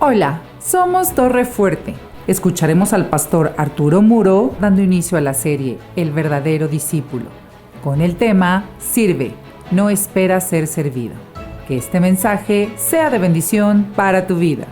Hola, somos Torre Fuerte. Escucharemos al pastor Arturo Muro dando inicio a la serie El verdadero discípulo, con el tema Sirve, no espera ser servido. Que este mensaje sea de bendición para tu vida.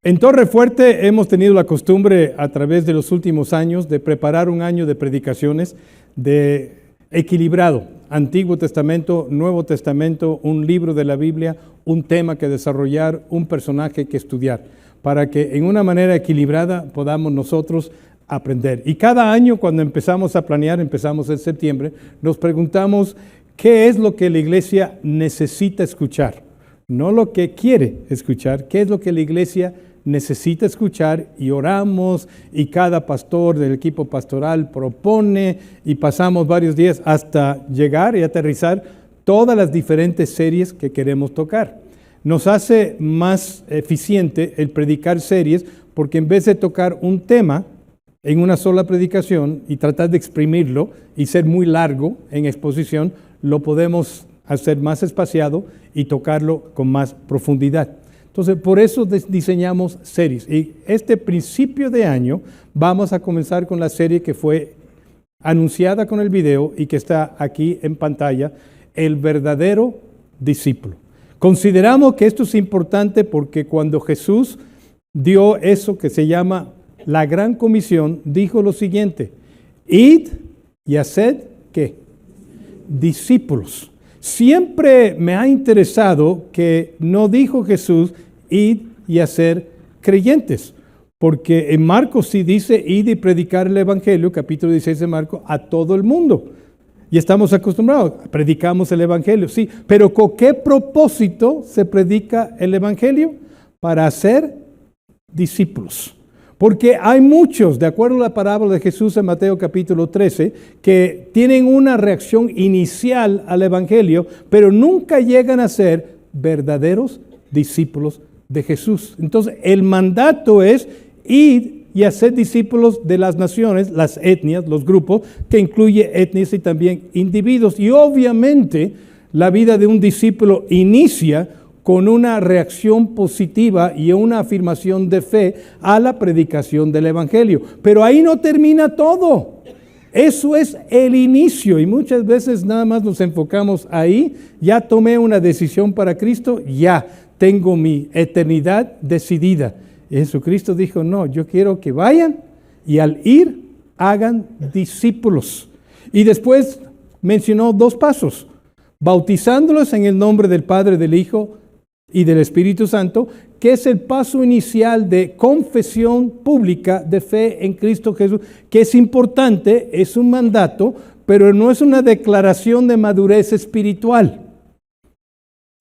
En Torre Fuerte hemos tenido la costumbre a través de los últimos años de preparar un año de predicaciones de equilibrado. Antiguo Testamento, Nuevo Testamento, un libro de la Biblia, un tema que desarrollar, un personaje que estudiar, para que en una manera equilibrada podamos nosotros aprender. Y cada año cuando empezamos a planear, empezamos en septiembre, nos preguntamos qué es lo que la iglesia necesita escuchar, no lo que quiere escuchar, qué es lo que la iglesia necesita escuchar, y oramos, y cada pastor del equipo pastoral propone, y pasamos varios días hasta llegar y aterrizar todas las diferentes series que queremos tocar. Nos hace más eficiente el predicar series, porque en vez de tocar un tema en una sola predicación y tratar de exprimirlo y ser muy largo en exposición, lo podemos hacer más espaciado y tocarlo con más profundidad. Entonces, por eso diseñamos series. Y este principio de año vamos a comenzar con la serie que fue anunciada con el video y que está aquí en pantalla, El verdadero discípulo. Consideramos que esto es importante porque cuando Jesús dio eso que se llama la gran comisión, dijo lo siguiente: id y haced, ¿qué? Discípulos. Siempre me ha interesado que no dijo Jesús id y hacer creyentes, porque en Marcos sí dice id y predicar el evangelio, capítulo 16 de Marcos, a todo el mundo. Y estamos acostumbrados, predicamos el evangelio, sí, pero ¿con qué propósito se predica el evangelio? Para hacer discípulos. Porque hay muchos, de acuerdo a la parábola de Jesús en Mateo capítulo 13, que tienen una reacción inicial al evangelio, pero nunca llegan a ser verdaderos discípulos de Jesús. Entonces, el mandato es ir y hacer discípulos de las naciones, las etnias, los grupos, que incluye etnias y también individuos. Y obviamente, la vida de un discípulo inicia con una reacción positiva y una afirmación de fe a la predicación del evangelio. Pero ahí no termina todo. Eso es el inicio, y muchas veces nada más nos enfocamos ahí. Ya tomé una decisión para Cristo, ya tengo mi eternidad decidida. Y Jesucristo dijo, no, yo quiero que vayan y al ir hagan discípulos. Y después mencionó dos pasos: bautizándolos en el nombre del Padre, del Hijo y del Espíritu Santo, que es el paso inicial de confesión pública de fe en Cristo Jesús, que es importante, es un mandato, pero no es una declaración de madurez espiritual,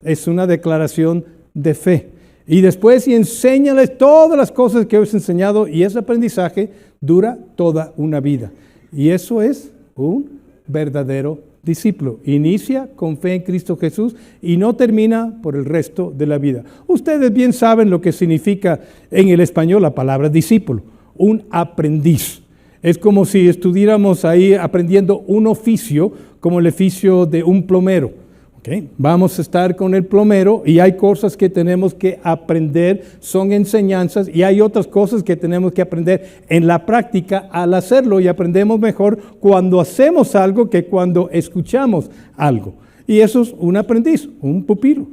es una declaración de fe. Y después, y enséñales todas las cosas que os he enseñado, y ese aprendizaje dura toda una vida. Y eso es un verdadero discípulo. Inicia con fe en Cristo Jesús y no termina por el resto de la vida. Ustedes bien saben lo que significa en el español la palabra discípulo, un aprendiz. Es como si estuviéramos ahí aprendiendo un oficio, como el oficio de un plomero. ¿Okay? Vamos a estar con el plomero y hay cosas que tenemos que aprender, son enseñanzas, y hay otras cosas que tenemos que aprender en la práctica al hacerlo, y aprendemos mejor cuando hacemos algo que cuando escuchamos algo. Y eso es un aprendiz, un pupilo.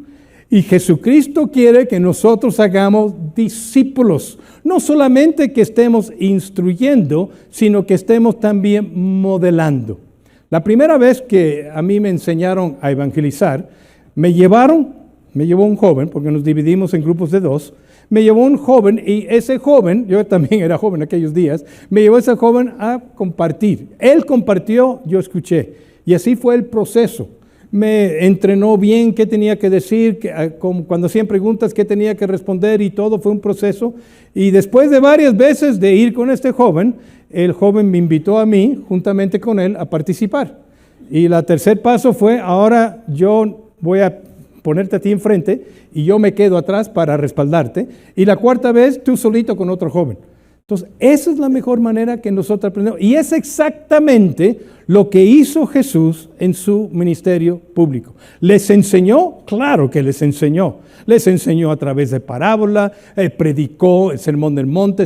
Y Jesucristo quiere que nosotros hagamos discípulos, no solamente que estemos instruyendo, sino que estemos también modelando. La primera vez que a mí me enseñaron a evangelizar, me llevó un joven, porque nos dividimos en grupos de dos, me llevó un joven, y ese joven, yo también era joven aquellos días, me llevó ese joven a compartir. Él compartió, yo escuché, y así fue el proceso. Me entrenó bien qué tenía que decir, cuando hacían preguntas, qué tenía que responder, y todo fue un proceso. Y después de varias veces de ir con este joven, el joven me invitó a mí, juntamente con él, a participar. Y el tercer paso fue, ahora yo voy a ponerte a ti enfrente y yo me quedo atrás para respaldarte. Y la cuarta vez, tú solito con otro joven. Entonces, esa es la mejor manera que nosotros aprendemos. Y es exactamente lo que hizo Jesús en su ministerio público. ¿Les enseñó? Claro que les enseñó. Les enseñó a través de parábola, predicó el Sermón del Monte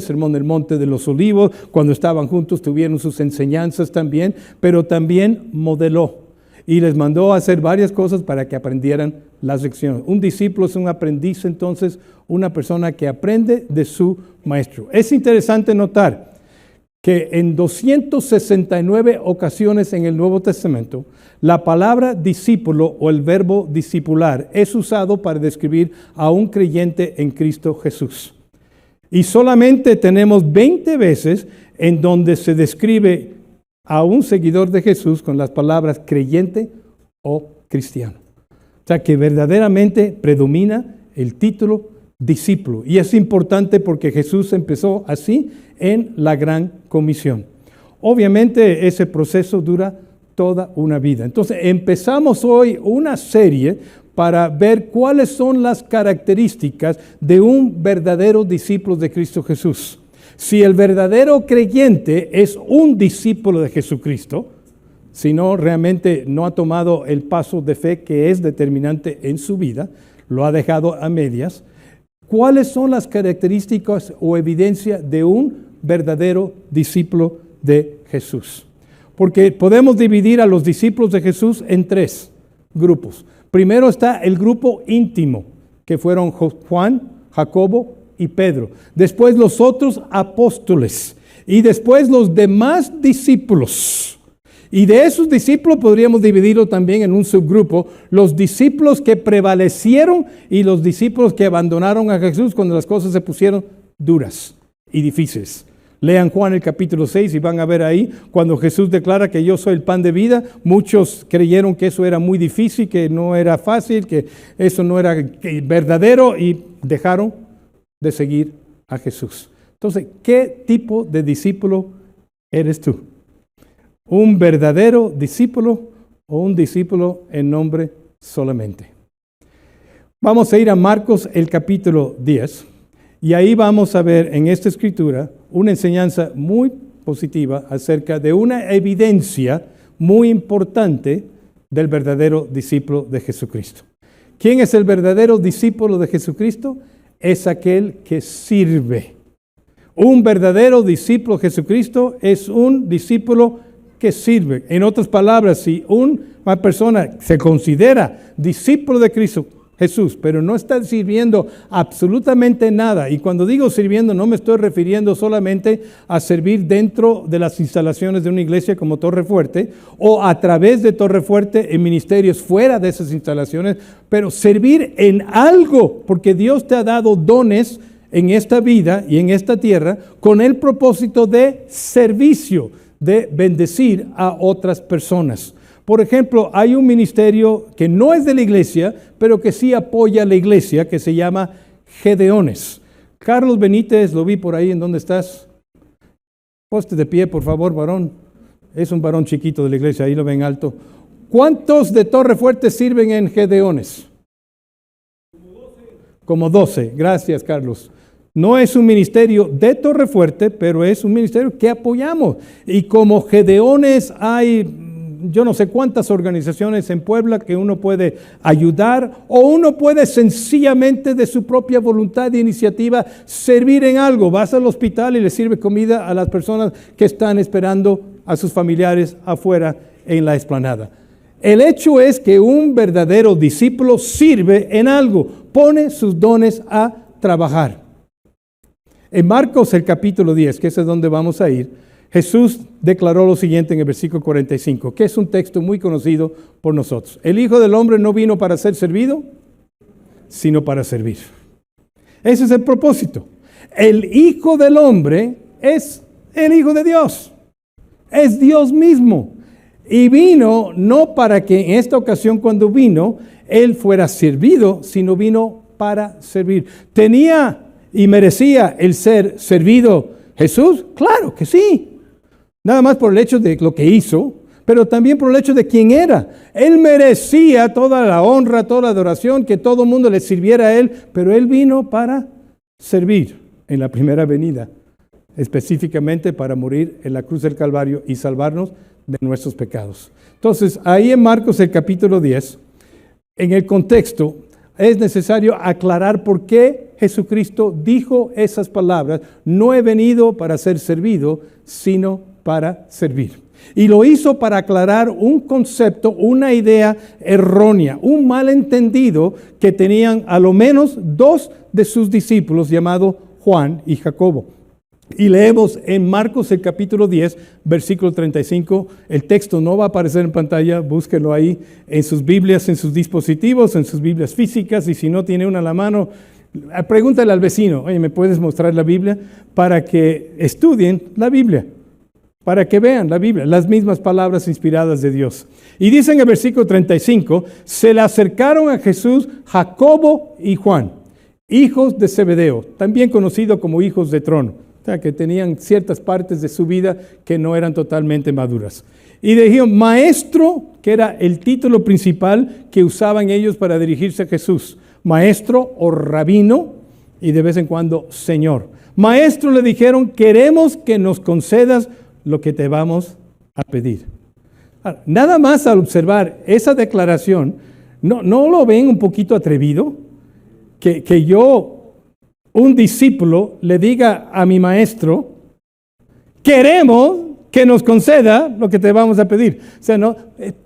de los Olivos. Cuando estaban juntos tuvieron sus enseñanzas también, pero también modeló. Y les mandó a hacer varias cosas para que aprendieran las lecciones. Un discípulo es un aprendiz, entonces, una persona que aprende de su maestro. Es interesante notar que en 269 ocasiones en el Nuevo Testamento, la palabra discípulo o el verbo discipular es usado para describir a un creyente en Cristo Jesús. Y solamente tenemos 20 veces en donde se describe a un seguidor de Jesús con las palabras creyente o cristiano. O sea que verdaderamente predomina el título discípulo. Y es importante porque Jesús empezó así en la Gran Comisión. Obviamente ese proceso dura toda una vida. Entonces empezamos hoy una serie para ver cuáles son las características de un verdadero discípulo de Cristo Jesús. Si el verdadero creyente es un discípulo de Jesucristo, si no realmente no ha tomado el paso de fe que es determinante en su vida, lo ha dejado a medias, ¿cuáles son las características o evidencia de un verdadero discípulo de Jesús? Porque podemos dividir a los discípulos de Jesús en tres grupos. Primero está el grupo íntimo, que fueron Juan, Jacobo y Pedro. Después los otros apóstoles. Y después los demás discípulos. Y de esos discípulos podríamos dividirlo también en un subgrupo. Los discípulos que prevalecieron y los discípulos que abandonaron a Jesús cuando las cosas se pusieron duras y difíciles. Lean Juan el capítulo 6 y van a ver ahí cuando Jesús declara que yo soy el pan de vida. Muchos creyeron que eso era muy difícil, que no era fácil, que eso no era verdadero y dejaron de seguir a Jesús. Entonces, ¿qué tipo de discípulo eres tú? ¿Un verdadero discípulo o un discípulo en nombre solamente? Vamos a ir a Marcos el capítulo 10 y ahí vamos a ver en esta escritura una enseñanza muy positiva acerca de una evidencia muy importante del verdadero discípulo de Jesucristo. ¿Quién es el verdadero discípulo de Jesucristo? Es aquel que sirve. Un verdadero discípulo de Jesucristo es un discípulo que sirve. En otras palabras, si una persona se considera discípulo de Cristo Jesús, pero no está sirviendo absolutamente nada, y cuando digo sirviendo no me estoy refiriendo solamente a servir dentro de las instalaciones de una iglesia como Torre Fuerte, o a través de Torre Fuerte en ministerios fuera de esas instalaciones, pero servir en algo, porque Dios te ha dado dones en esta vida y en esta tierra con el propósito de servicio, de bendecir a otras personas. Por ejemplo, hay un ministerio que no es de la iglesia, pero que sí apoya a la iglesia, que se llama Gedeones. Carlos Benítez, lo vi por ahí, ¿en dónde estás? Poste de pie, por favor, varón. Es un varón chiquito de la iglesia, ahí lo ven alto. ¿Cuántos de Torre Fuerte sirven en Gedeones? Como 12. Gracias, Carlos. No es un ministerio de Torre Fuerte, pero es un ministerio que apoyamos. Y como Gedeones hay yo no sé cuántas organizaciones en Puebla que uno puede ayudar, o uno puede sencillamente de su propia voluntad e iniciativa servir en algo. Vas al hospital y le sirve comida a las personas que están esperando a sus familiares afuera en la explanada. El hecho es que un verdadero discípulo sirve en algo, pone sus dones a trabajar. En Marcos el capítulo 10, que es donde vamos a ir, Jesús declaró lo siguiente en el versículo 45, que es un texto muy conocido por nosotros. El Hijo del Hombre no vino para ser servido, sino para servir. Ese es el propósito. El Hijo del Hombre es el Hijo de Dios. Es Dios mismo. Y vino no para que en esta ocasión cuando vino, Él fuera servido, sino vino para servir. ¿Tenía y merecía el ser servido Jesús? Claro que sí. Nada más por el hecho de lo que hizo, pero también por el hecho de quién era. Él merecía toda la honra, toda la adoración, que todo el mundo le sirviera a Él, pero Él vino para servir en la primera venida. específicamente para morir en la cruz del Calvario y salvarnos de nuestros pecados. Entonces, ahí en Marcos el capítulo 10, en el contexto, es necesario aclarar por qué Jesucristo dijo esas palabras: no he venido para ser servido, sino para servir. Y lo hizo para aclarar un concepto, una idea errónea, un malentendido que tenían a lo menos dos de sus discípulos, llamados Juan y Jacobo. Y leemos en Marcos el capítulo 10, versículo 35. El texto no va a aparecer en pantalla, búsquenlo ahí en sus Biblias, en sus dispositivos, en sus Biblias físicas. Y si no tiene una a la mano, pregúntale al vecino: oye, ¿me puedes mostrar la Biblia? Para que estudien la Biblia, para que vean la Biblia, las mismas palabras inspiradas de Dios. Y dice en el versículo 35, se le acercaron a Jesús Jacobo y Juan, hijos de Zebedeo, también conocidos como hijos de trono. O sea, que tenían ciertas partes de su vida que no eran totalmente maduras. Y dijeron: maestro, que era el título principal que usaban ellos para dirigirse a Jesús. Maestro o rabino, y de vez en cuando Señor. Maestro, le dijeron, queremos que nos concedas lo que te vamos a pedir. Ahora, nada más al observar esa declaración, ¿no lo ven un poquito atrevido? Que yo, un discípulo, le diga a mi maestro: queremos que nos conceda lo que te vamos a pedir. O sea, no,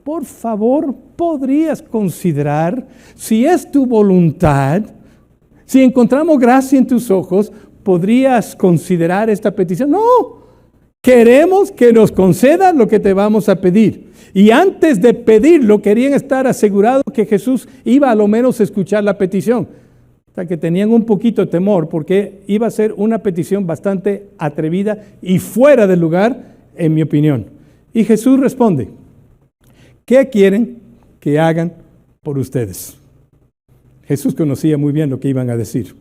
por favor, podrías considerar, si es tu voluntad, si encontramos gracia en tus ojos, podrías considerar esta petición. No, queremos que nos conceda lo que te vamos a pedir. Y antes de pedirlo, querían estar asegurados que Jesús iba a lo menos a escuchar la petición. O sea, que tenían un poquito de temor porque iba a ser una petición bastante atrevida y fuera de lugar, en mi opinión. Y Jesús responde: ¿qué quieren que hagan por ustedes? Jesús conocía muy bien lo que iban a decir.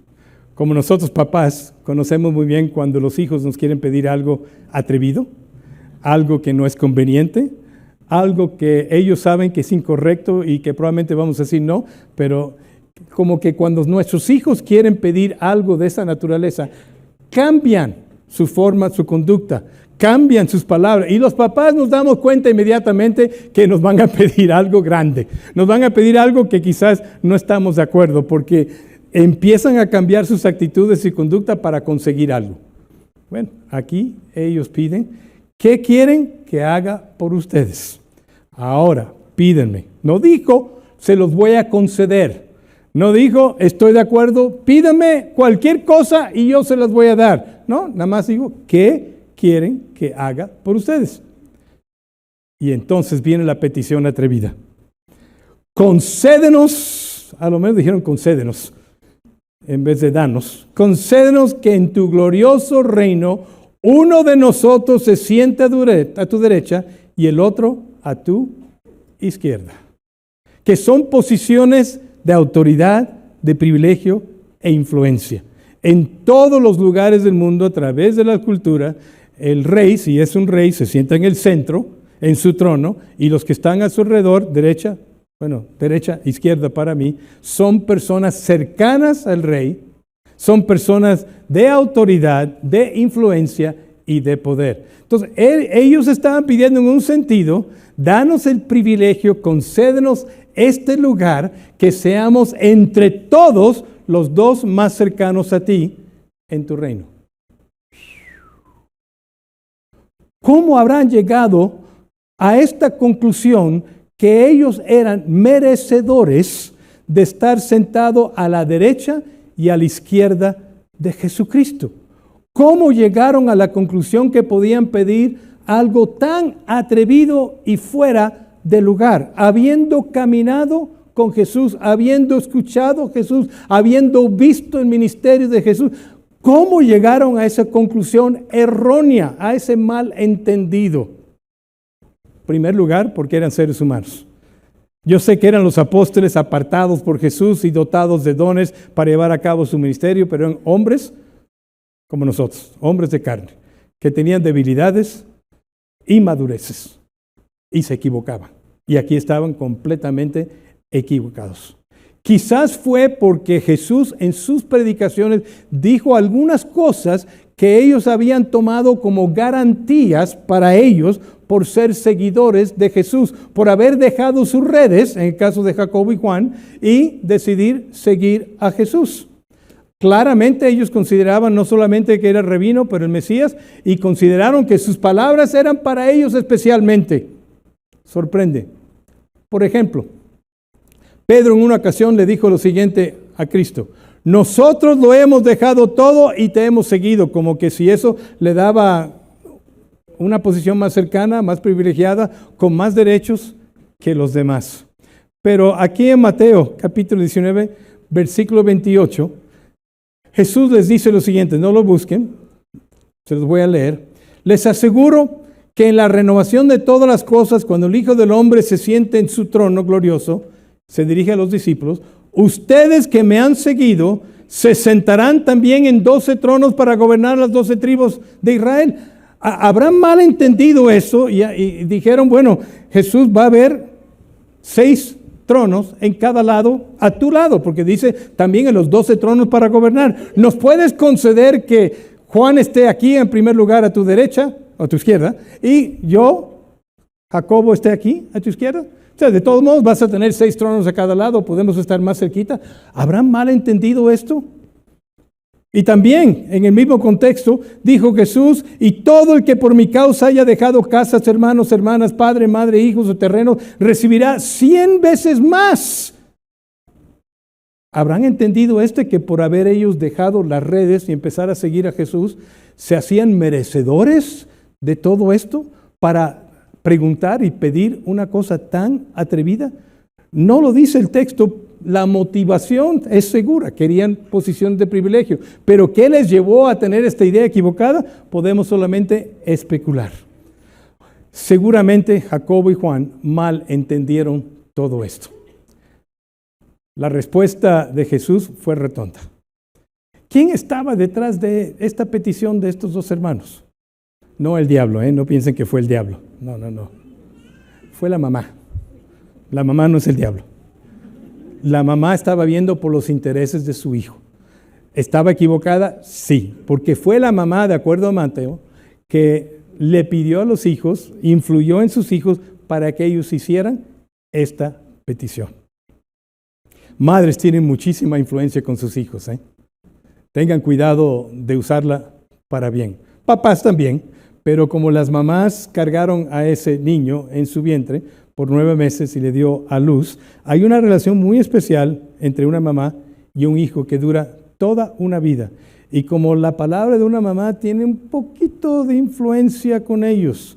Como nosotros papás conocemos muy bien cuando los hijos nos quieren pedir algo atrevido, algo que no es conveniente, algo que ellos saben que es incorrecto y que probablemente vamos a decir no, pero como que cuando nuestros hijos quieren pedir algo de esa naturaleza, cambian su forma, su conducta, cambian sus palabras. Y los papás nos damos cuenta inmediatamente que nos van a pedir algo grande. Nos van a pedir algo que quizás no estamos de acuerdo, porque empiezan a cambiar sus actitudes y conducta para conseguir algo. Bueno, aquí ellos piden: ¿qué quieren que haga por ustedes? Ahora, pídenme. No dijo: se los voy a conceder. No dijo: estoy de acuerdo, pídame cualquier cosa y yo se las voy a dar. No, nada más digo: ¿qué quieren que haga por ustedes? Y entonces viene la petición atrevida: concédenos, a lo menos dijeron concédenos, en vez de danos, concédenos que en tu glorioso reino uno de nosotros se siente a tu derecha y el otro a tu izquierda. Que son posiciones de autoridad, de privilegio e influencia. En todos los lugares del mundo, a través de la cultura, el rey, si es un rey, se sienta en el centro, en su trono, y los que están a su alrededor, derecha, izquierda para mí, son personas cercanas al rey, son personas de autoridad, de influencia y de poder. Entonces, ellos estaban pidiendo en un sentido: danos el privilegio, concédenos este lugar, que seamos entre todos los dos más cercanos a ti en tu reino. ¿Cómo habrán llegado a esta conclusión que ellos eran merecedores de estar sentados a la derecha y a la izquierda de Jesucristo? ¿Cómo llegaron a la conclusión que podían pedir algo tan atrevido y fuera de lugar, habiendo caminado con Jesús, habiendo escuchado a Jesús, habiendo visto el ministerio de Jesús? ¿Cómo llegaron a esa conclusión errónea, a ese malentendido? En primer lugar, porque eran seres humanos. Yo sé que eran los apóstoles apartados por Jesús y dotados de dones para llevar a cabo su ministerio, pero eran hombres como nosotros, hombres de carne, que tenían debilidades y madureces. Y se equivocaban. Y aquí estaban completamente equivocados. Quizás fue porque Jesús en sus predicaciones dijo algunas cosas que ellos habían tomado como garantías para ellos por ser seguidores de Jesús, por haber dejado sus redes, en el caso de Jacobo y Juan, y decidir seguir a Jesús. Claramente ellos consideraban no solamente que era el rabino, pero el Mesías, y consideraron que sus palabras eran para ellos especialmente. Sorprende. Por ejemplo, Pedro en una ocasión le dijo lo siguiente a Cristo: nosotros lo hemos dejado todo y te hemos seguido, como que si eso le daba una posición más cercana, más privilegiada, con más derechos que los demás. Pero aquí en Mateo capítulo 19, versículo 28, Jesús les dice lo siguiente, no lo busquen, se los voy a leer. Les aseguro que en la renovación de todas las cosas, cuando el Hijo del Hombre se siente en su trono glorioso, se dirige a los discípulos, ustedes que me han seguido se sentarán también en 12 tronos para gobernar las 12 tribus de Israel. Habrán mal entendido eso y dijeron, bueno, Jesús va a haber 6 tronos en cada lado, a tu lado, porque dice también en los 12 tronos para gobernar. ¿Nos puedes conceder que Juan esté aquí en primer lugar a tu derecha o a tu izquierda y yo, Jacobo, esté aquí a tu izquierda? O sea, de todos modos vas a tener 6 tronos a cada lado, podemos estar más cerquita. ¿Habrán mal entendido esto? Y también, en el mismo contexto, dijo Jesús, y todo el que por mi causa haya dejado casas, hermanos, hermanas, padre, madre, hijos o terrenos, recibirá 100 veces más. ¿Habrán entendido que por haber ellos dejado las redes y empezar a seguir a Jesús, se hacían merecedores de todo esto para preguntar y pedir una cosa tan atrevida? No lo dice el texto. La motivación es segura, querían posición de privilegio, pero ¿qué les llevó a tener esta idea equivocada? Podemos solamente especular. Seguramente Jacobo y Juan mal entendieron todo esto. La respuesta de Jesús fue rotonda. ¿Quién estaba detrás de esta petición de estos 2 hermanos? No el diablo, no piensen que fue el diablo. No. Fue la mamá. La mamá no es el diablo. La mamá estaba viendo por los intereses de su hijo. ¿Estaba equivocada? Sí, porque fue la mamá, de acuerdo a Mateo, que le pidió a los hijos, influyó en sus hijos para que ellos hicieran esta petición. Madres tienen muchísima influencia con sus hijos. Tengan cuidado de usarla para bien. Papás también, pero como las mamás cargaron a ese niño en su vientre por 9 meses y le dio a luz, hay una relación muy especial entre una mamá y un hijo que dura toda una vida. Y como la palabra de una mamá tiene un poquito de influencia con ellos,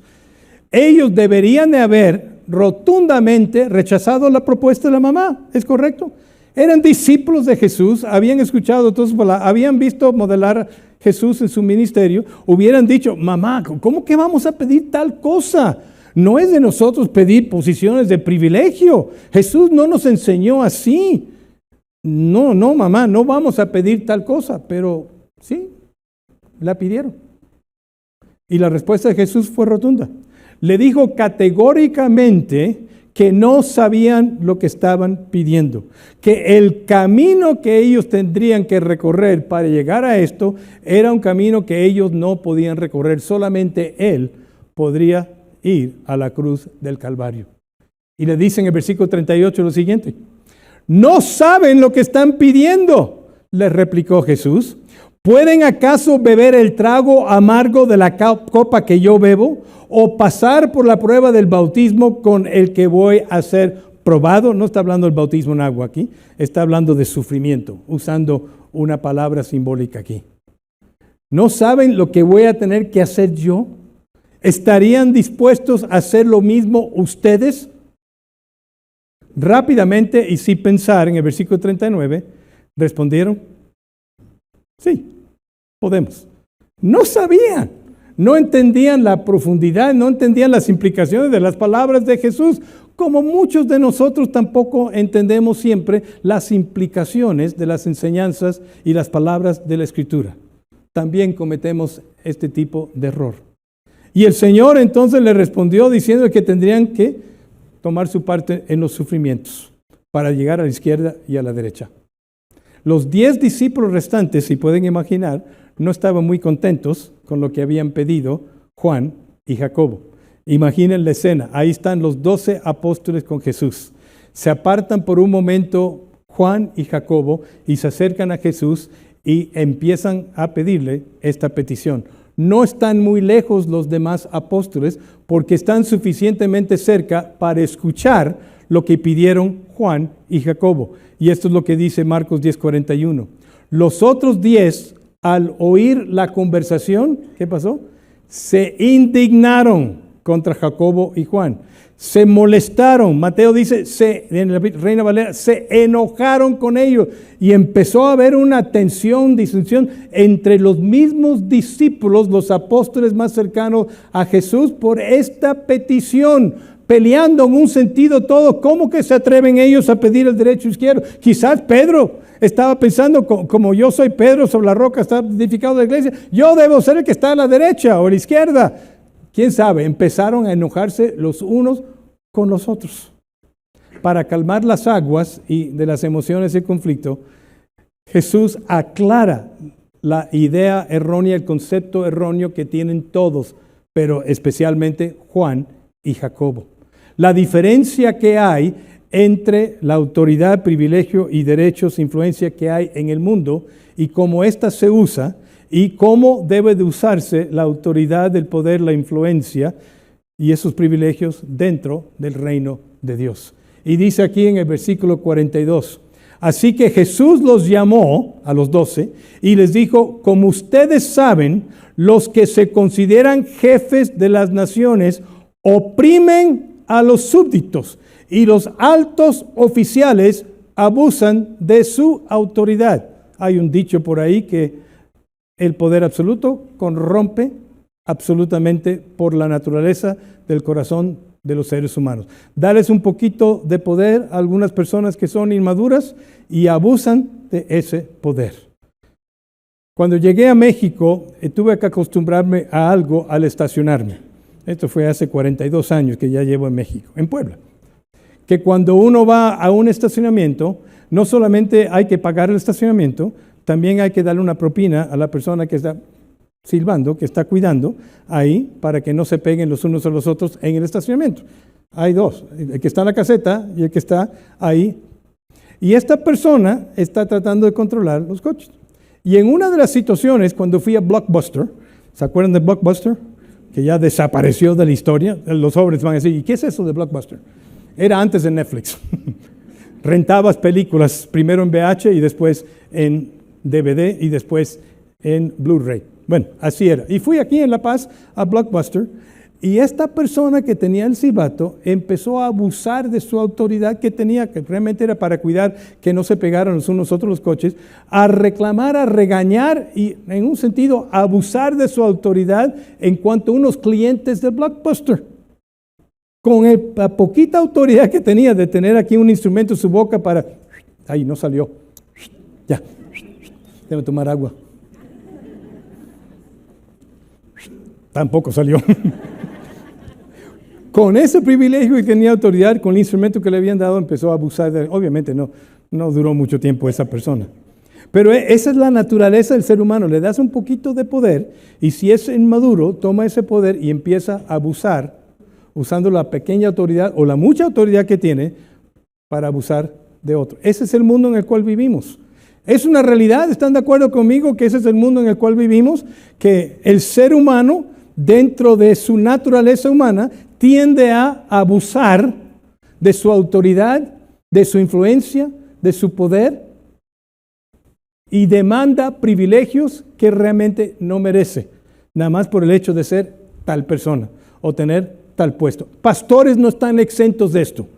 ellos deberían de haber rotundamente rechazado la propuesta de la mamá. ¿Es correcto? Eran discípulos de Jesús, habían escuchado todas sus palabras, habían visto modelar Jesús en su ministerio, hubieran dicho, mamá, ¿cómo que vamos a pedir tal cosa? No es de nosotros pedir posiciones de privilegio. Jesús no nos enseñó así. No, mamá, no vamos a pedir tal cosa, pero sí, la pidieron. Y la respuesta de Jesús fue rotunda. Le dijo categóricamente que no sabían lo que estaban pidiendo, que el camino que ellos tendrían que recorrer para llegar a esto era un camino que ellos no podían recorrer, solamente Él podría ir a la cruz del Calvario. Y le dice en el versículo 38 lo siguiente: no saben lo que están pidiendo, les replicó Jesús. ¿Pueden acaso beber el trago amargo de la copa que yo bebo, o pasar por la prueba del bautismo con el que voy a ser probado? No está hablando del bautismo en agua aquí, está hablando de sufrimiento, usando una palabra simbólica aquí. ¿No saben lo que voy a tener que hacer yo? ¿Estarían dispuestos a hacer lo mismo ustedes? Rápidamente y sin pensar, en el versículo 39, respondieron, sí, podemos. No sabían, no entendían la profundidad, no entendían las implicaciones de las palabras de Jesús, como muchos de nosotros tampoco entendemos siempre las implicaciones de las enseñanzas y las palabras de la Escritura. También cometemos este tipo de error. Y el Señor entonces le respondió diciendo que tendrían que tomar su parte en los sufrimientos para llegar a la izquierda y a la derecha. Los 10 discípulos restantes, si pueden imaginar, no estaban muy contentos con lo que habían pedido Juan y Jacobo. Imaginen la escena, ahí están los 12 apóstoles con Jesús. Se apartan por un momento Juan y Jacobo y se acercan a Jesús y empiezan a pedirle esta petición. No están muy lejos los demás apóstoles porque están suficientemente cerca para escuchar lo que pidieron Juan y Jacobo. Y esto es lo que dice Marcos 10:41. Los otros 10, al oír la conversación, ¿qué pasó? Se indignaron contra Jacobo y Juan. Se molestaron. Mateo dice, en la Reina Valera, se enojaron con ellos. Y empezó a haber una tensión, disensión entre los mismos discípulos, los apóstoles más cercanos a Jesús, por esta petición. Peleando en un sentido todo. ¿Cómo que se atreven ellos a pedir el derecho izquierdo? Quizás Pedro estaba pensando, como yo soy Pedro, sobre la roca está edificado la iglesia, yo debo ser el que está a la derecha o a la izquierda. ¿Quién sabe? Empezaron a enojarse los unos con los otros. Para calmar las aguas y de las emociones del conflicto, Jesús aclara la idea errónea, el concepto erróneo que tienen todos, pero especialmente Juan y Jacobo. La diferencia que hay entre la autoridad, privilegio y derechos, influencia que hay en el mundo y cómo ésta se usa y cómo debe de usarse la autoridad, el poder, la influencia y esos privilegios dentro del reino de Dios. Y dice aquí en el versículo 42, así que Jesús los llamó a los 12 y les dijo, como ustedes saben, los que se consideran jefes de las naciones oprimen a los súbditos y los altos oficiales abusan de su autoridad. Hay un dicho por ahí que el poder absoluto corrompe absolutamente por la naturaleza del corazón de los seres humanos. Darles un poquito de poder a algunas personas que son inmaduras y abusan de ese poder. Cuando llegué a México, tuve que acostumbrarme a algo al estacionarme. Esto fue hace 42 años que ya llevo en México, en Puebla. Que cuando uno va a un estacionamiento, no solamente hay que pagar el estacionamiento, también hay que darle una propina a la persona que está silbando, que está cuidando ahí, para que no se peguen los unos a los otros en el estacionamiento. Hay dos, el que está en la caseta y el que está ahí. Y esta persona está tratando de controlar los coches. Y en una de las situaciones, cuando fui a Blockbuster, ¿se acuerdan de Blockbuster? Que ya desapareció de la historia. Los jóvenes van a decir, ¿y qué es eso de Blockbuster? Era antes de Netflix. Rentabas películas, primero en VH y después en DVD y después en Blu-ray. Bueno, así era. Y fui aquí en La Paz a Blockbuster y esta persona que tenía el silbato empezó a abusar de su autoridad que tenía, que realmente era para cuidar que no se pegaran los unos a otros los coches, a reclamar, a regañar y en un sentido a abusar de su autoridad en cuanto a unos clientes de Blockbuster. Con la poquita autoridad que tenía de tener aquí un instrumento en su boca para... ¡Ay, no salió! Ya, déjame tomar agua. Tampoco salió. Con ese privilegio que tenía autoridad, con el instrumento que le habían dado, empezó a abusar de... Obviamente no duró mucho tiempo esa persona. Pero esa es la naturaleza del ser humano. Le das un poquito de poder y si es inmaduro, toma ese poder y empieza a abusar usando la pequeña autoridad o la mucha autoridad que tiene para abusar de otro. Ese es el mundo en el cual vivimos. Es una realidad, ¿están de acuerdo conmigo que ese es el mundo en el cual vivimos? Que el ser humano, dentro de su naturaleza humana, tiende a abusar de su autoridad, de su influencia, de su poder y demanda privilegios que realmente no merece, nada más por el hecho de ser tal persona o tener tal puesto. Pastores no están exentos de esto.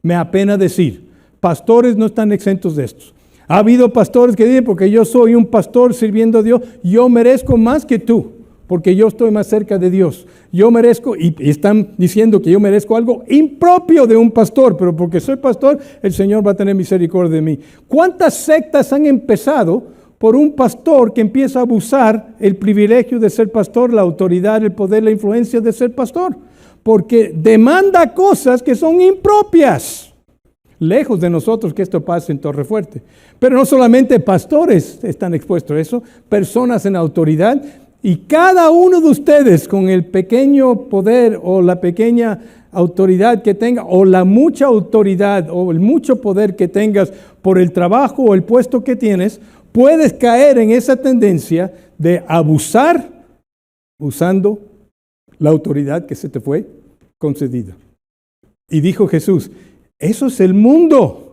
Me apena decir, pastores no están exentos de esto. Ha habido pastores que dicen, porque yo soy un pastor sirviendo a Dios, yo merezco más que tú, porque yo estoy más cerca de Dios. Yo merezco, y están diciendo que yo merezco algo impropio de un pastor, pero porque soy pastor, el Señor va a tener misericordia de mí. ¿Cuántas sectas han empezado por un pastor que empieza a abusar el privilegio de ser pastor, la autoridad, el poder, la influencia de ser pastor? Porque demanda cosas que son impropias. Lejos de nosotros que esto pase en Torrefuerte. Pero no solamente pastores están expuestos a eso, personas en autoridad, y cada uno de ustedes con el pequeño poder o la pequeña autoridad que tenga, o la mucha autoridad o el mucho poder que tengas por el trabajo o el puesto que tienes, puedes caer en esa tendencia de abusar usando la autoridad que se te fue concedida. Y dijo Jesús, eso es el mundo.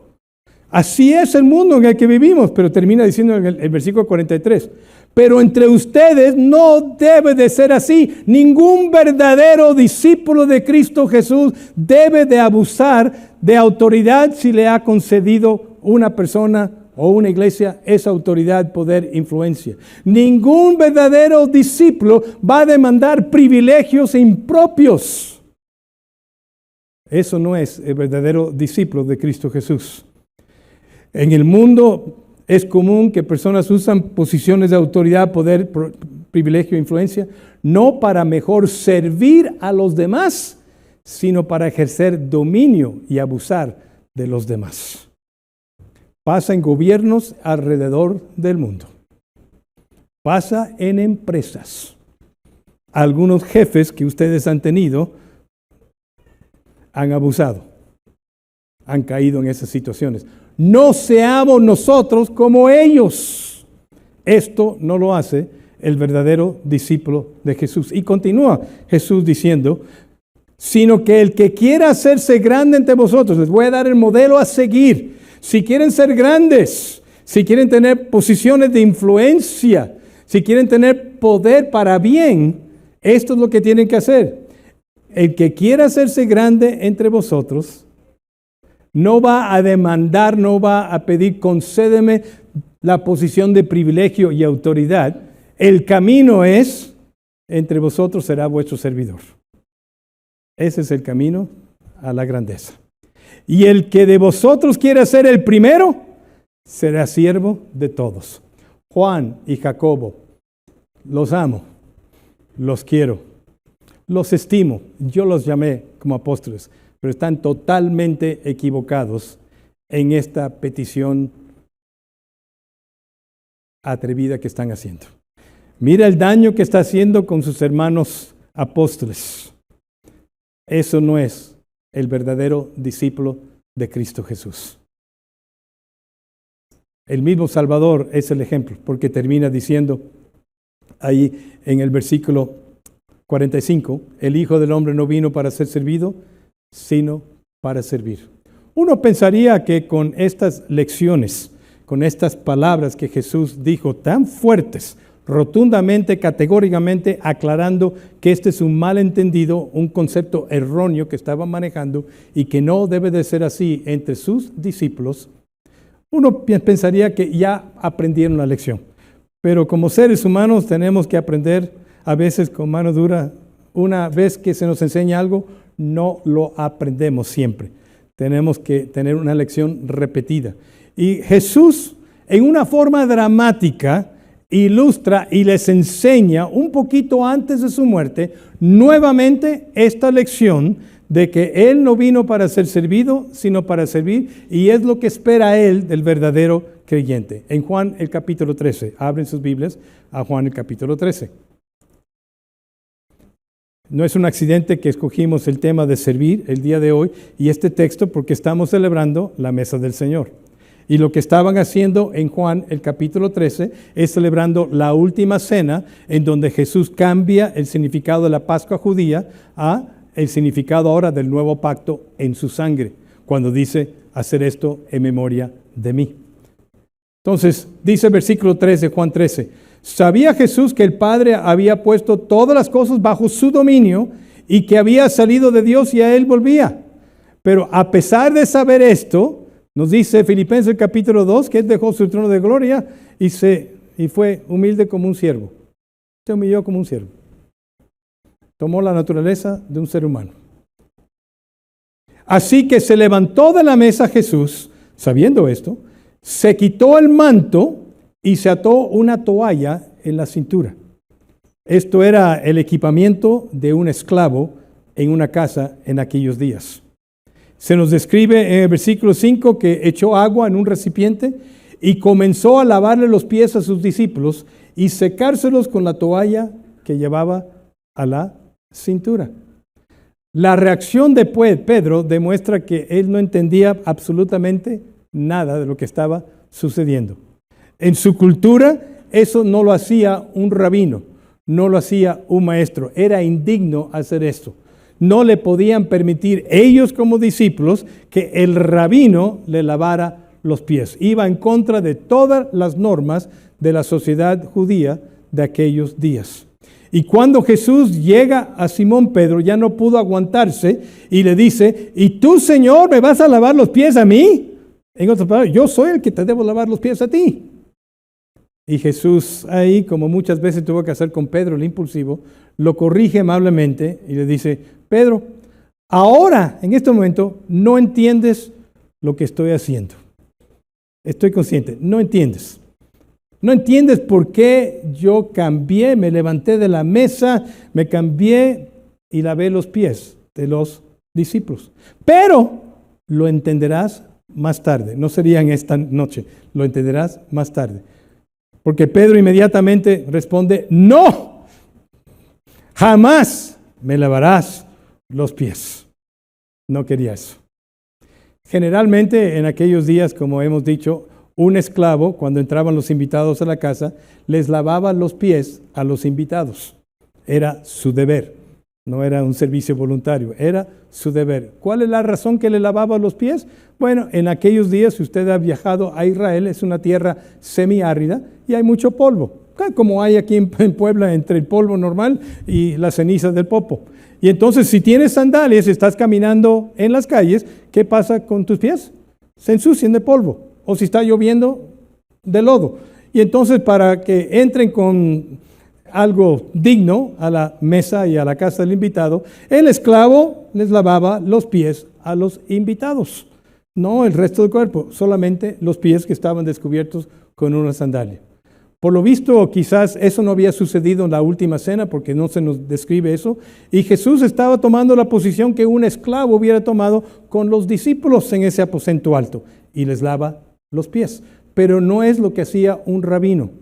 Así es el mundo en el que vivimos, pero termina diciendo en el versículo 43, pero entre ustedes no debe de ser así. Ningún verdadero discípulo de Cristo Jesús debe de abusar de autoridad si le ha concedido una persona o una iglesia esa autoridad, poder, influencia. Ningún verdadero discípulo va a demandar privilegios impropios. Eso no es el verdadero discípulo de Cristo Jesús. En el mundo es común que personas usan posiciones de autoridad, poder, privilegio, influencia, no para mejor servir a los demás, sino para ejercer dominio y abusar de los demás. Pasa en gobiernos alrededor del mundo. Pasa en empresas. Algunos jefes que ustedes han tenido han abusado, han caído en esas situaciones. No seamos nosotros como ellos. Esto no lo hace el verdadero discípulo de Jesús. Y continúa Jesús diciendo, sino que el que quiera hacerse grande entre vosotros, les voy a dar el modelo a seguir. Si quieren ser grandes, si quieren tener posiciones de influencia, si quieren tener poder para bien, esto es lo que tienen que hacer. El que quiera hacerse grande entre vosotros, no va a demandar, no va a pedir, concédeme la posición de privilegio y autoridad. El camino es, entre vosotros será vuestro servidor. Ese es el camino a la grandeza. Y el que de vosotros quiera ser el primero, será siervo de todos. Juan y Jacobo, los amo, los quiero, los estimo. Yo los llamé como apóstoles, pero están totalmente equivocados en esta petición atrevida que están haciendo. Mira el daño que está haciendo con sus hermanos apóstoles. Eso no es el verdadero discípulo de Cristo Jesús. El mismo Salvador es el ejemplo, porque termina diciendo ahí en el versículo 45, el Hijo del Hombre no vino para ser servido, sino para servir. Uno pensaría que con estas lecciones, con estas palabras que Jesús dijo tan fuertes, rotundamente, categóricamente, aclarando que este es un malentendido, un concepto erróneo que estaban manejando y que no debe de ser así entre sus discípulos, uno pensaría que ya aprendieron la lección. Pero como seres humanos tenemos que aprender a veces con mano dura. Una vez que se nos enseña algo, no lo aprendemos siempre. Tenemos que tener una lección repetida. Y Jesús, en una forma dramática, ilustra y les enseña un poquito antes de su muerte, nuevamente esta lección de que Él no vino para ser servido, sino para servir, y es lo que espera Él del verdadero creyente. En Juan el capítulo 13, abren sus Biblias a Juan el capítulo 13. No es un accidente que escogimos el tema de servir el día de hoy y este texto porque estamos celebrando la mesa del Señor. Y lo que estaban haciendo en Juan, el capítulo 13, es celebrando la última cena en donde Jesús cambia el significado de la Pascua judía a el significado ahora del nuevo pacto en su sangre, cuando dice hacer esto en memoria de mí. Entonces, dice el versículo 3 de Juan 13, sabía Jesús que el Padre había puesto todas las cosas bajo su dominio y que había salido de Dios y a Él volvía. Pero a pesar de saber esto, nos dice Filipenses capítulo 2 que Él dejó su trono de gloria y fue humilde como un siervo. Se humilló como un siervo. Tomó la naturaleza de un ser humano. Así que se levantó de la mesa Jesús, sabiendo esto, se quitó el manto y se ató una toalla en la cintura. Esto era el equipamiento de un esclavo en una casa en aquellos días. Se nos describe en el versículo 5 que echó agua en un recipiente y comenzó a lavarle los pies a sus discípulos y secárselos con la toalla que llevaba a la cintura. La reacción de Pedro demuestra que él no entendía absolutamente nada de lo que estaba sucediendo. En su cultura, eso no lo hacía un rabino, no lo hacía un maestro. Era indigno hacer esto. No le podían permitir ellos como discípulos que el rabino le lavara los pies. Iba en contra de todas las normas de la sociedad judía de aquellos días. Y cuando Jesús llega a Simón Pedro, ya no pudo aguantarse y le dice, ¿y tú, Señor, me vas a lavar los pies a mí? En otras palabras, yo soy el que te debo lavar los pies a ti. Y Jesús ahí, como muchas veces tuvo que hacer con Pedro el impulsivo, lo corrige amablemente y le dice, Pedro, ahora, en este momento, no entiendes lo que estoy haciendo. Estoy consciente, no entiendes. No entiendes por qué yo cambié, me levanté de la mesa, me cambié y lavé los pies de los discípulos. Pero lo entenderás más tarde. No sería en esta noche, lo entenderás más tarde. Porque Pedro inmediatamente responde, no, jamás me lavarás los pies. No quería eso. Generalmente en aquellos días, como hemos dicho, un esclavo, cuando entraban los invitados a la casa, les lavaba los pies a los invitados. Era su deber, no era un servicio voluntario, era su deber. ¿Cuál es la razón que le lavaba los pies? Bueno, en aquellos días, si usted ha viajado a Israel, es una tierra semiárida y hay mucho polvo, como hay aquí en Puebla entre el polvo normal y las cenizas del popo. Y entonces, si tienes sandalias y estás caminando en las calles, ¿qué pasa con tus pies? Se ensucian de polvo. O si está lloviendo, de lodo. Y entonces, para que entren con algo digno a la mesa y a la casa del invitado, el esclavo les lavaba los pies a los invitados. No el resto del cuerpo, solamente los pies que estaban descubiertos con una sandalia. Por lo visto, quizás eso no había sucedido en la última cena, porque no se nos describe eso. Y Jesús estaba tomando la posición que un esclavo hubiera tomado con los discípulos en ese aposento alto. Y les lava los pies. Pero no es lo que hacía un rabino,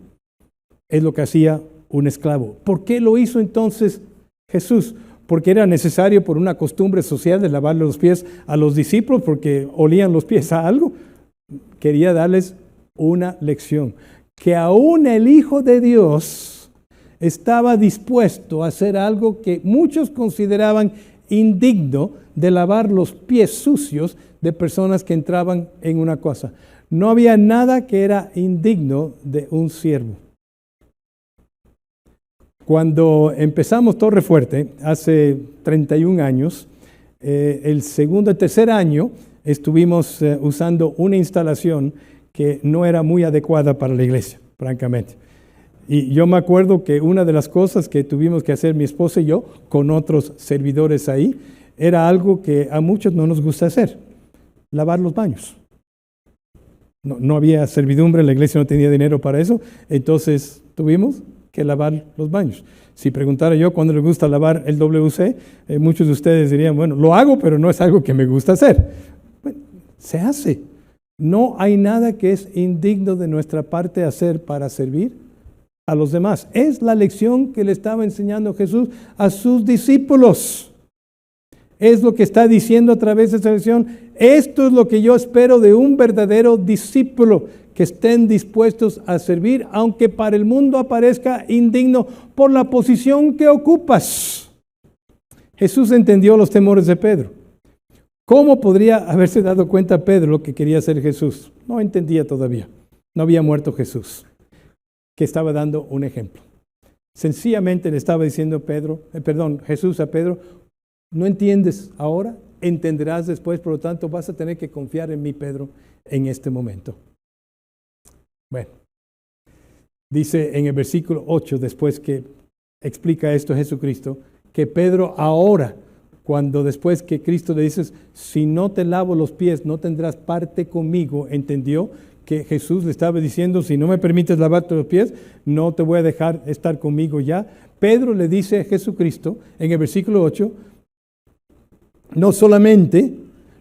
es lo que hacía un esclavo. ¿Por qué lo hizo entonces Jesús? Porque era necesario por una costumbre social de lavarle los pies a los discípulos, porque olían los pies a algo. Quería darles una lección, que aún el Hijo de Dios estaba dispuesto a hacer algo que muchos consideraban indigno, de lavar los pies sucios de personas que entraban en una casa. No había nada que era indigno de un siervo. Cuando empezamos Torre Fuerte, hace 31 años, el segundo y tercer año estuvimos usando una instalación que no era muy adecuada para la iglesia, francamente. Y yo me acuerdo que una de las cosas que tuvimos que hacer mi esposa y yo, con otros servidores ahí, era algo que a muchos no nos gusta hacer, lavar los baños. No había servidumbre, la iglesia no tenía dinero para eso, entonces tuvimos que lavar los baños. Si preguntara yo cuándo le gusta lavar el WC, muchos de ustedes dirían, bueno, lo hago, pero no es algo que me gusta hacer. Bueno, se hace. No hay nada que es indigno de nuestra parte hacer para servir a los demás. Es la lección que le estaba enseñando Jesús a sus discípulos. Es lo que está diciendo a través de esta lección. Esto es lo que yo espero de un verdadero discípulo, que estén dispuestos a servir, aunque para el mundo aparezca indigno por la posición que ocupas. Jesús entendió los temores de Pedro. ¿Cómo podría haberse dado cuenta Pedro lo que quería hacer Jesús? No entendía todavía. No había muerto Jesús, que estaba dando un ejemplo. Sencillamente le estaba diciendo Jesús a Pedro, no entiendes ahora, entenderás después, por lo tanto vas a tener que confiar en mí, Pedro, en este momento. Bueno, dice en el versículo 8, después que explica esto Jesucristo, que Pedro ahora, cuando después que Cristo le dice, si no te lavo los pies, no tendrás parte conmigo, entendió que Jesús le estaba diciendo, si no me permites lavarte los pies, no te voy a dejar estar conmigo ya. Pedro le dice a Jesucristo en el versículo 8, no solamente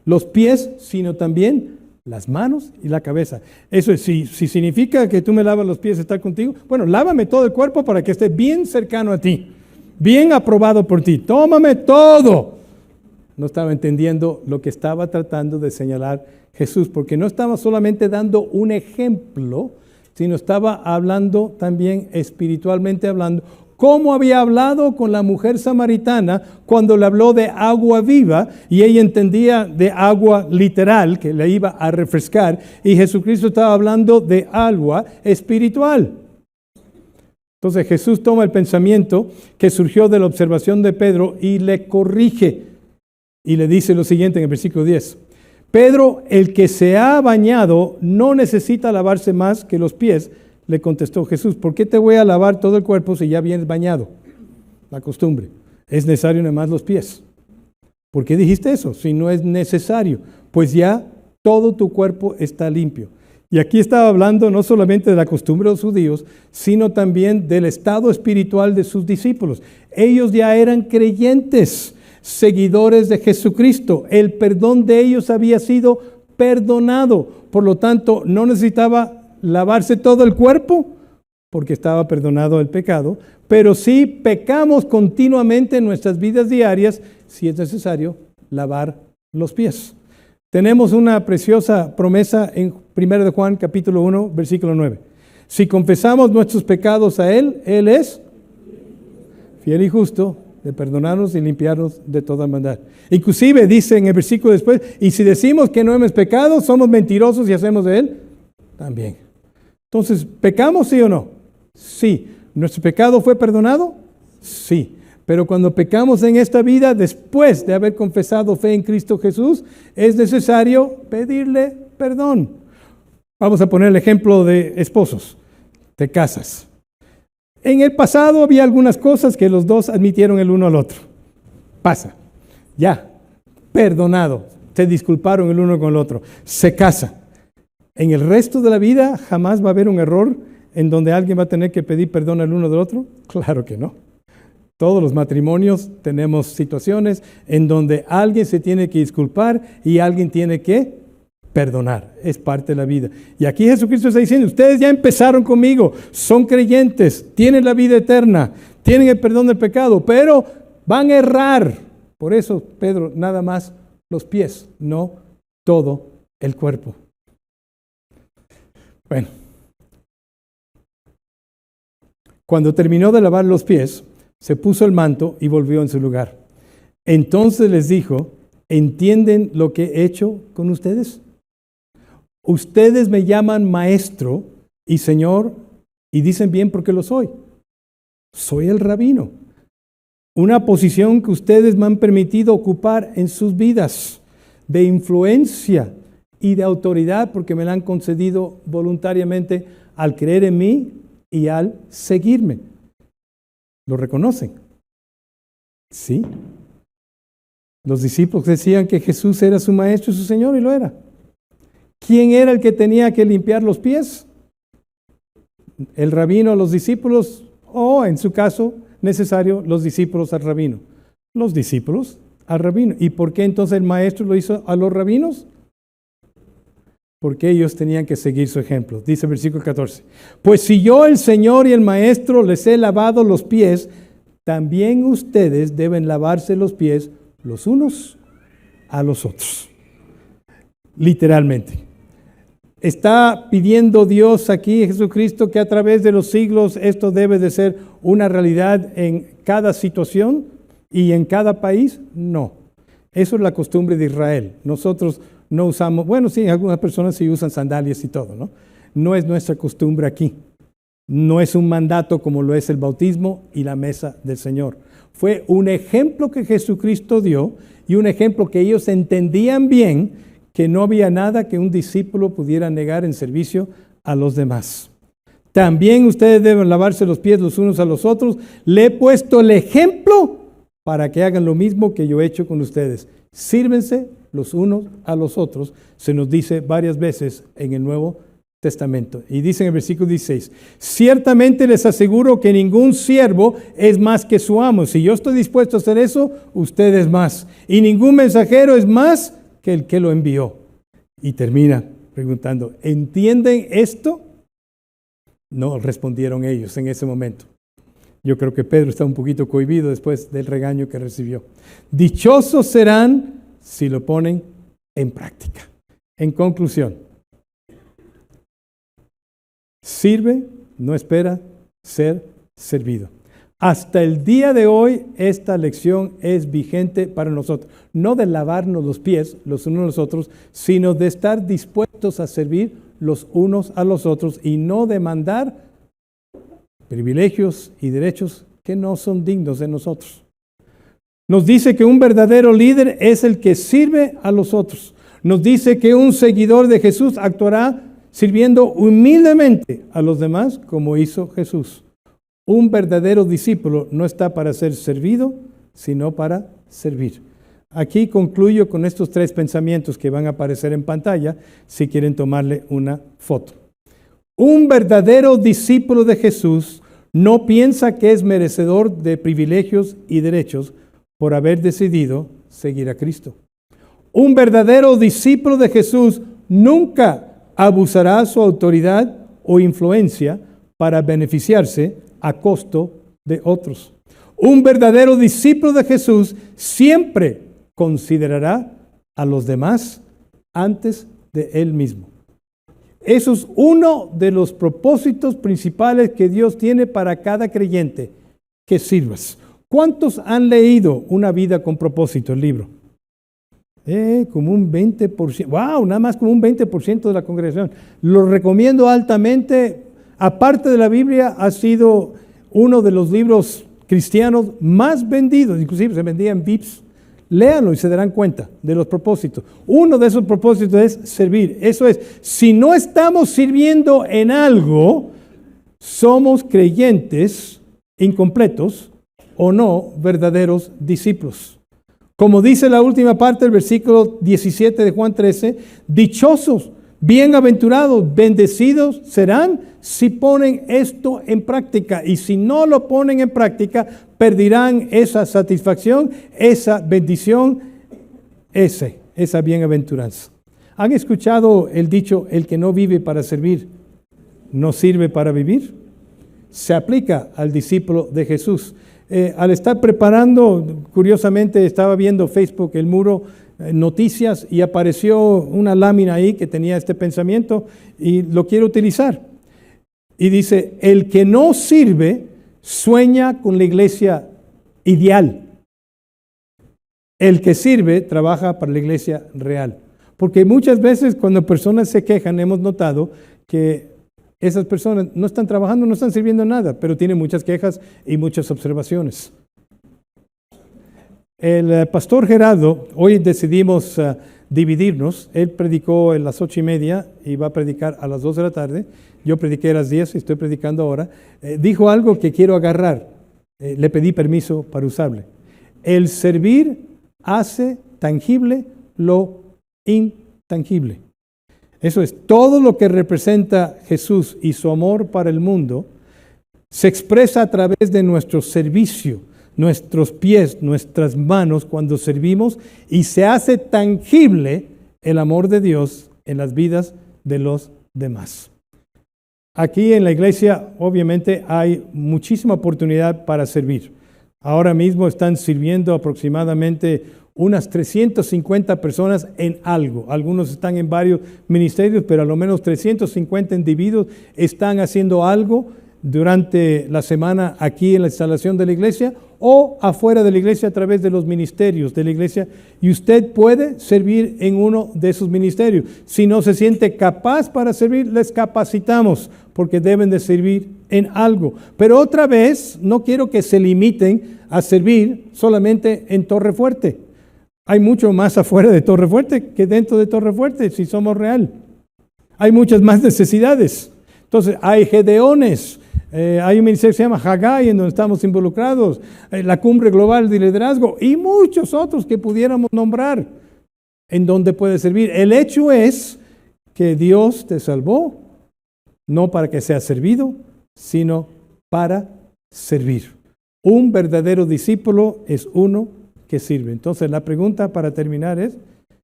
los pies, sino también las manos y la cabeza. Eso es, si significa que tú me lavas los pies, estar contigo, bueno, lávame todo el cuerpo para que esté bien cercano a ti, bien aprobado por ti. Tómame todo. No estaba entendiendo lo que estaba tratando de señalar Jesús, porque no estaba solamente dando un ejemplo, sino estaba hablando también espiritualmente hablando, como había hablado con la mujer samaritana cuando le habló de agua viva y ella entendía de agua literal que le iba a refrescar, y Jesucristo estaba hablando de agua espiritual. Entonces Jesús toma el pensamiento que surgió de la observación de Pedro y le corrige y le dice lo siguiente en el versículo 10. Pedro, el que se ha bañado, no necesita lavarse más que los pies, le contestó Jesús. ¿Por qué te voy a lavar todo el cuerpo si ya vienes bañado? La costumbre. Es necesario nada más los pies. ¿Por qué dijiste eso? Si no es necesario, pues ya todo tu cuerpo está limpio. Y aquí estaba hablando no solamente de la costumbre de los judíos, sino también del estado espiritual de sus discípulos. Ellos ya eran creyentes, seguidores de Jesucristo. El perdón de ellos había sido perdonado. Por lo tanto, no necesitaba lavarse todo el cuerpo porque estaba perdonado el pecado, pero sí pecamos continuamente en nuestras vidas diarias, si es necesario lavar los pies. Tenemos una preciosa promesa en 1 de Juan capítulo 1, versículo 9. Si confesamos nuestros pecados a Él, Él es fiel y justo de perdonarnos y limpiarnos de toda maldad. Inclusive dice en el versículo después, y si decimos que no hemos pecado, somos mentirosos y hacemos de Él también. Entonces, ¿pecamos sí o no? Sí. ¿Nuestro pecado fue perdonado? Sí. Pero cuando pecamos en esta vida, después de haber confesado fe en Cristo Jesús, es necesario pedirle perdón. Vamos a poner el ejemplo de esposos. Te casas. En el pasado había algunas cosas que los dos admitieron el uno al otro. Pasa. Ya. Perdonado. Se disculparon el uno con el otro. Se casa. En el resto de la vida jamás va a haber un error en donde alguien va a tener que pedir perdón al uno del otro. Claro que no. Todos los matrimonios tenemos situaciones en donde alguien se tiene que disculpar y alguien tiene que perdonar. Es parte de la vida. Y aquí Jesucristo está diciendo, ustedes ya empezaron conmigo, son creyentes, tienen la vida eterna, tienen el perdón del pecado, pero van a errar. Por eso, Pedro, nada más los pies, no todo el cuerpo. Bueno, cuando terminó de lavar los pies, se puso el manto y volvió en su lugar. Entonces les dijo, ¿entienden lo que he hecho con ustedes? Ustedes me llaman maestro y señor y dicen bien porque lo soy. Soy el rabino. Una posición que ustedes me han permitido ocupar en sus vidas de influencia y de autoridad porque me la han concedido voluntariamente al creer en mí y al seguirme. ¿Lo reconocen? Sí. Los discípulos decían que Jesús era su maestro y su señor y lo era. ¿Quién era el que tenía que limpiar los pies? ¿El rabino a los discípulos o, en su caso necesario, los discípulos al rabino? Los discípulos al rabino. ¿Y por qué entonces el maestro lo hizo a los rabinos? Porque ellos tenían que seguir su ejemplo. Dice el versículo 14. Pues si yo, el Señor y el Maestro, les he lavado los pies, también ustedes deben lavarse los pies los unos a los otros. Literalmente. Está pidiendo Dios aquí, Jesucristo, que a través de los siglos esto debe de ser una realidad en cada situación y en cada país. No. Eso es la costumbre de Israel. Nosotros no usamos, bueno, sí, algunas personas sí usan sandalias y todo, ¿no? No es nuestra costumbre aquí. No es un mandato como lo es el bautismo y la mesa del Señor. Fue un ejemplo que Jesucristo dio y un ejemplo que ellos entendían bien, que no había nada que un discípulo pudiera negar en servicio a los demás. También ustedes deben lavarse los pies los unos a los otros. Le he puesto el ejemplo para que hagan lo mismo que yo he hecho con ustedes. Sírvense los unos a los otros, se nos dice varias veces en el Nuevo Testamento. Y dice en el versículo 16, ciertamente les aseguro que ningún siervo es más que su amo. Si yo estoy dispuesto a hacer eso, ustedes más. Y ningún mensajero es más que el que lo envió. Y termina preguntando, ¿entienden esto? No respondieron ellos en ese momento. Yo creo que Pedro está un poquito cohibido después del regaño que recibió. Dichosos serán si lo ponen en práctica. En conclusión, sirve, no espera ser servido. Hasta el día de hoy, esta lección es vigente para nosotros. No de lavarnos los pies los unos a los otros, sino de estar dispuestos a servir los unos a los otros y no demandar privilegios y derechos que no son dignos de nosotros. Nos dice que un verdadero líder es el que sirve a los otros. Nos dice que un seguidor de Jesús actuará sirviendo humildemente a los demás como hizo Jesús. Un verdadero discípulo no está para ser servido, sino para servir. Aquí concluyo con estos 3 pensamientos que van a aparecer en pantalla si quieren tomarle una foto. Un verdadero discípulo de Jesús no piensa que es merecedor de privilegios y derechos por haber decidido seguir a Cristo. Un verdadero discípulo de Jesús nunca abusará su autoridad o influencia para beneficiarse a costo de otros. Un verdadero discípulo de Jesús siempre considerará a los demás antes de él mismo. Eso es uno de los propósitos principales que Dios tiene para cada creyente, que sirvas. ¿Cuántos han leído Una vida con propósito, el libro? Como un 20%. ¡Wow! Nada más como un 20% de la congregación. Lo recomiendo altamente. Aparte de la Biblia, ha sido uno de los libros cristianos más vendidos. Inclusive se vendía en VIPs. Léanlo y se darán cuenta de los propósitos. Uno de esos propósitos es servir. Eso es, si no estamos sirviendo en algo, somos creyentes incompletos o no verdaderos discípulos. Como dice la última parte del versículo 17 de Juan 13, dichosos, bienaventurados, bendecidos serán si ponen esto en práctica. Y si no lo ponen en práctica, perderán esa satisfacción, esa bendición, esa bienaventuranza. ¿Han escuchado el dicho, el que no vive para servir, no sirve para vivir? Se aplica al discípulo de Jesús. Al estar preparando, curiosamente estaba viendo Facebook, el muro, noticias, y apareció una lámina ahí que tenía este pensamiento y lo quiero utilizar. Y dice, el que no sirve sueña con la iglesia ideal. El que sirve trabaja para la iglesia real. Porque muchas veces cuando personas se quejan, hemos notado que esas personas no están trabajando, no están sirviendo nada, pero tienen muchas quejas y muchas observaciones. El pastor Gerardo, hoy decidimos dividirnos. Él predicó a las 8:30 y va a predicar a las 2 de la tarde. Yo prediqué a las 10 y estoy predicando ahora. Dijo algo que quiero agarrar. Le pedí permiso para usarle. El servir hace tangible lo intangible. Eso es, todo lo que representa Jesús y su amor para el mundo se expresa a través de nuestro servicio, nuestros pies, nuestras manos cuando servimos, y se hace tangible el amor de Dios en las vidas de los demás. Aquí en la iglesia obviamente hay muchísima oportunidad para servir. Ahora mismo están sirviendo aproximadamente unas 350 personas en algo. Algunos están en varios ministerios, pero a lo menos 350 individuos están haciendo algo durante la semana aquí en la instalación de la iglesia o afuera de la iglesia a través de los ministerios de la iglesia. Y usted puede servir en uno de esos ministerios. Si no se siente capaz para servir, les capacitamos porque deben de servir en algo. Pero otra vez, no quiero que se limiten a servir solamente en Torre Fuerte. Hay mucho más afuera de Torre Fuerte que dentro de Torre Fuerte, si somos real. Hay muchas más necesidades. Entonces, hay Gedeones, hay un ministerio que se llama Haggai, en donde estamos involucrados, la Cumbre Global de Liderazgo y muchos otros que pudiéramos nombrar en donde puede servir. El hecho es que Dios te salvó, no para que seas servido, sino para servir. Un verdadero discípulo es uno que sirve. Entonces la pregunta para terminar es,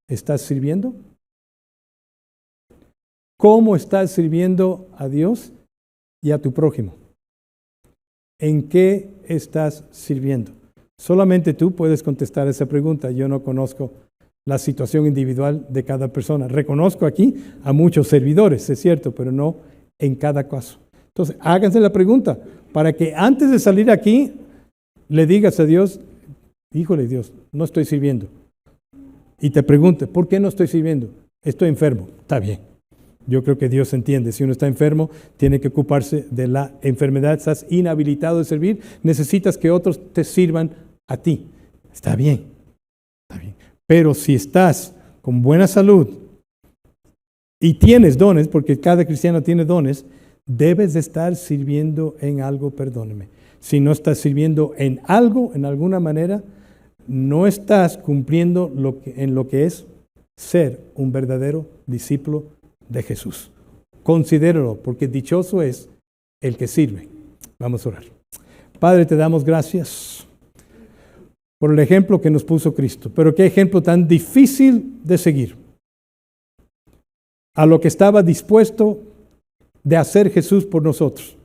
¿Estás sirviendo? ¿Cómo estás sirviendo a Dios y a tu prójimo? ¿En qué estás sirviendo? Solamente tú puedes contestar esa pregunta. Yo no conozco la situación individual de cada persona. Reconozco aquí a muchos servidores, es cierto, pero no en cada caso. Entonces, háganse la pregunta para que antes de salir aquí le digas a Dios, híjole Dios, no estoy sirviendo. Y te pregunte, ¿por qué no estoy sirviendo? Estoy enfermo. Está bien. Yo creo que Dios entiende. Si uno está enfermo, tiene que ocuparse de la enfermedad. Estás inhabilitado de servir. Necesitas que otros te sirvan a ti. Está bien. Está bien. Pero si estás con buena salud y tienes dones, porque cada cristiano tiene dones, debes de estar sirviendo en algo, perdóneme. Si no estás sirviendo en algo, en alguna manera, no estás cumpliendo en lo que es ser un verdadero discípulo de Jesús. Considéralo, porque dichoso es el que sirve. Vamos a orar. Padre, te damos gracias por el ejemplo que nos puso Cristo. Pero qué ejemplo tan difícil de seguir. A lo que estaba dispuesto de hacer Jesús por nosotros,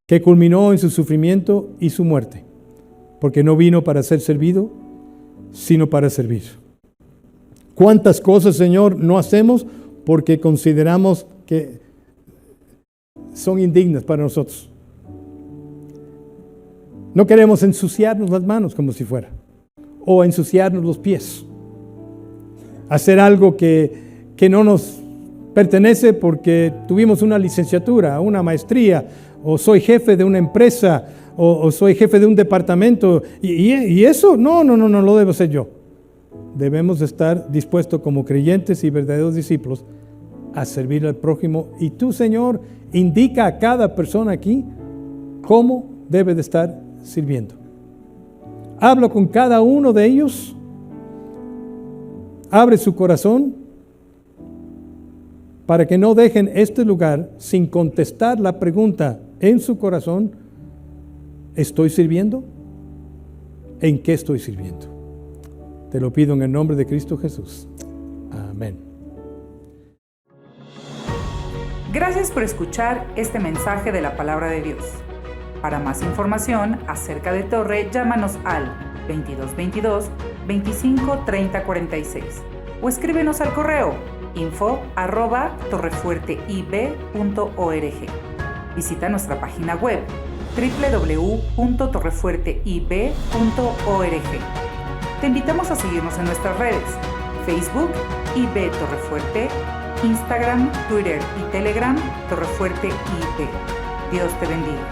que culminó en su sufrimiento y su muerte, porque no vino para ser servido, sino para servir. ¿Cuántas cosas, Señor, no hacemos porque consideramos que son indignas para nosotros? No queremos ensuciarnos las manos como si fuera, o ensuciarnos los pies. Hacer algo que no nos pertenece porque tuvimos una licenciatura, una maestría, o soy jefe de una empresa, o soy jefe de un departamento. Y eso, no lo debo hacer yo. Debemos estar dispuestos como creyentes y verdaderos discípulos a servir al prójimo. Y tú, Señor, indica a cada persona aquí cómo debe de estar sirviendo. Habla con cada uno de ellos. Abre su corazón para que no dejen este lugar sin contestar la pregunta en su corazón: ¿estoy sirviendo? ¿En qué estoy sirviendo? Te lo pido en el nombre de Cristo Jesús. Amén. Gracias por escuchar este mensaje de la Palabra de Dios. Para más información acerca de Torre, llámanos al 2222-253046 o escríbenos al correo info@torrefuerteib.org. Visita nuestra página web www.torrefuerteib.org. Te invitamos a seguirnos en nuestras redes: Facebook, IB Torrefuerte, Instagram, Twitter y Telegram, Torrefuerte IB. Dios te bendiga.